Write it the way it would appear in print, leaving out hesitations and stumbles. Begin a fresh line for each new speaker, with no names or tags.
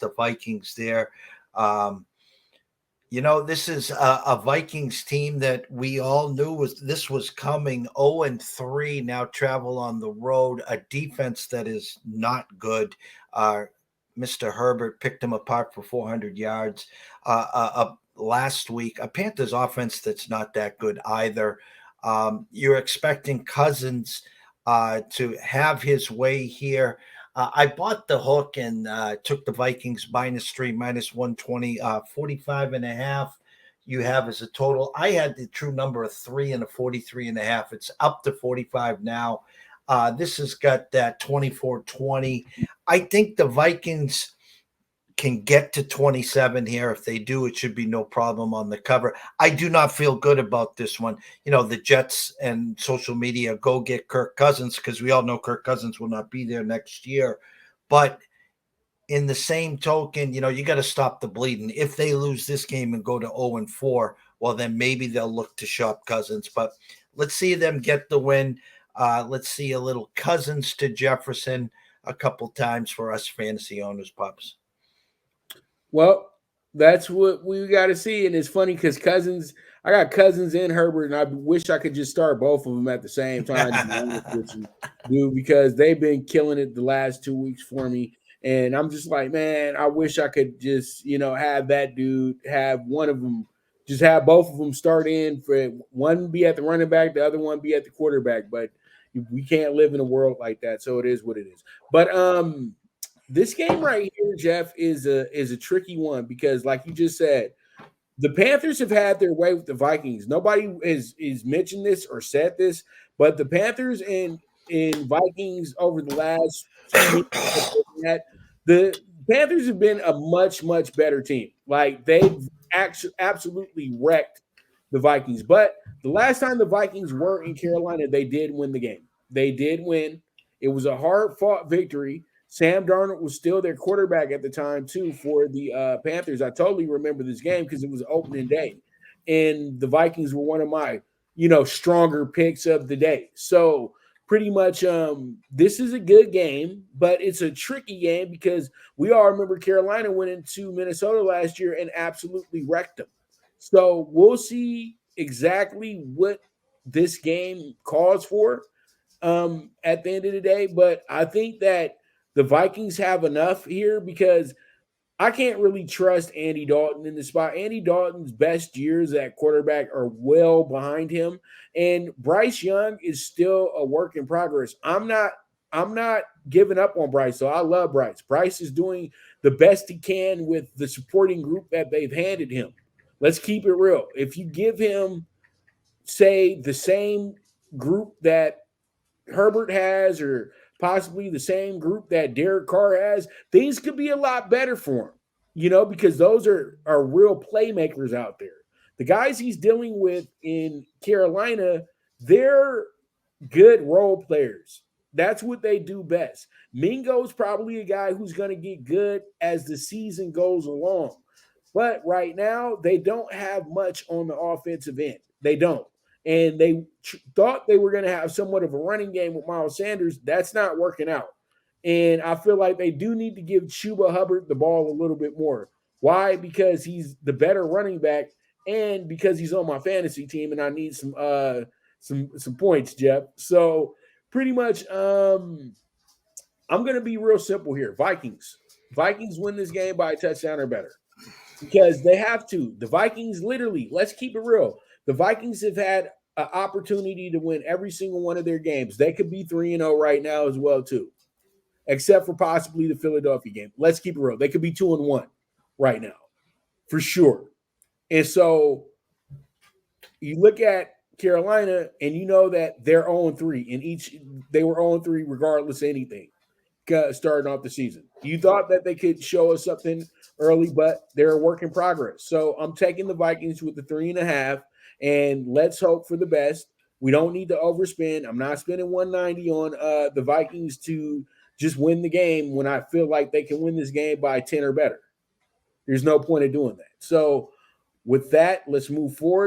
the Vikings there. Um, this is a Vikings team that we all knew was coming 0-3. Now travel on the road, a defense that is not good. Uh, Mr. Herbert picked them apart for 400 yards last week. A Panthers offense that's not that good either. You're expecting Cousins to have his way here. I bought the hook and took the Vikings -3, -120, 45.5. You have as a total. I had the true number of 3 and a 43.5. It's up to 45 now. This has got that 24-20. I think the Vikings can get to 27 here. If they do, it should be no problem on the cover. I do not feel good about this one. The Jets and social media go get Kirk Cousins because we all know Kirk Cousins will not be there next year. But in the same token, you got to stop the bleeding. If they lose this game and go to 0-4, well, then maybe they'll look to shop Cousins. But let's see them get the win. Let's see a little Cousins to Jefferson a couple times for us fantasy owners, pups.
Well, that's what we got to see. And it's funny because I got Cousins and Herbert, and I wish I could just start both of them at the same time, because they've been killing it the last 2 weeks for me. And I'm just like, man, I wish I could just, have that dude, have one of them, just have both of them start in for one be at the running back, the other one be at the quarterback. But we can't live in a world like that. So it is what it is. But, this game right here, Jeff, is a tricky one because, like you just said, the Panthers have had their way with the Vikings. Nobody is mentioned this or said this, but the Panthers and Vikings over the last 2 weeks, the Panthers have been a much, much better team. Like, they've absolutely wrecked the Vikings. But the last time the Vikings were in Carolina, they did win the game. They did win. It was a hard-fought victory. Sam Darnold was still their quarterback at the time, too, for the Panthers. I totally remember this game because it was opening day. And the Vikings were one of my, stronger picks of the day. So pretty much this is a good game, but it's a tricky game because we all remember Carolina went into Minnesota last year and absolutely wrecked them. So we'll see exactly what this game calls for at the end of the day. But I think that the Vikings have enough here because I can't really trust Andy Dalton in the spot. Andy Dalton's best years at quarterback are well behind him, and Bryce Young is still a work in progress. I'm not giving up on Bryce, so I love Bryce. Bryce is doing the best he can with the supporting group that they've handed him. Let's keep it real. If you give him, say, the same group that Herbert has or possibly the same group that Derek Carr has, things could be a lot better for him, because those are real playmakers out there. The guys he's dealing with in Carolina, they're good role players. That's what they do best. Mingo's probably a guy who's going to get good as the season goes along. But right now, they don't have much on the offensive end. They don't. And they thought they were going to have somewhat of a running game with Miles Sanders. That's not working out. And I feel like they do need to give Chuba Hubbard the ball a little bit more. Why? Because he's the better running back and because he's on my fantasy team and I need some points, Jeff. So pretty much I'm going to be real simple here. Vikings win this game by a touchdown or better because they have to. The Vikings literally, let's keep it real. The Vikings have had an opportunity to win every single one of their games. They could be 3-0 right now as well, too, except for possibly the Philadelphia game. Let's keep it real. They could be 2-1 right now, for sure. And so you look at Carolina, and you know that they're 0-3 in each. They were 0-3 regardless of anything starting off the season. You thought that they could show us something early, but they're a work in progress. So I'm taking the Vikings with the 3.5. And let's hope for the best. We don't need to overspend. I'm not spending 190 on the Vikings to just win the game when I feel like they can win this game by 10 or better. There's no point of doing that. So with that, let's move forward.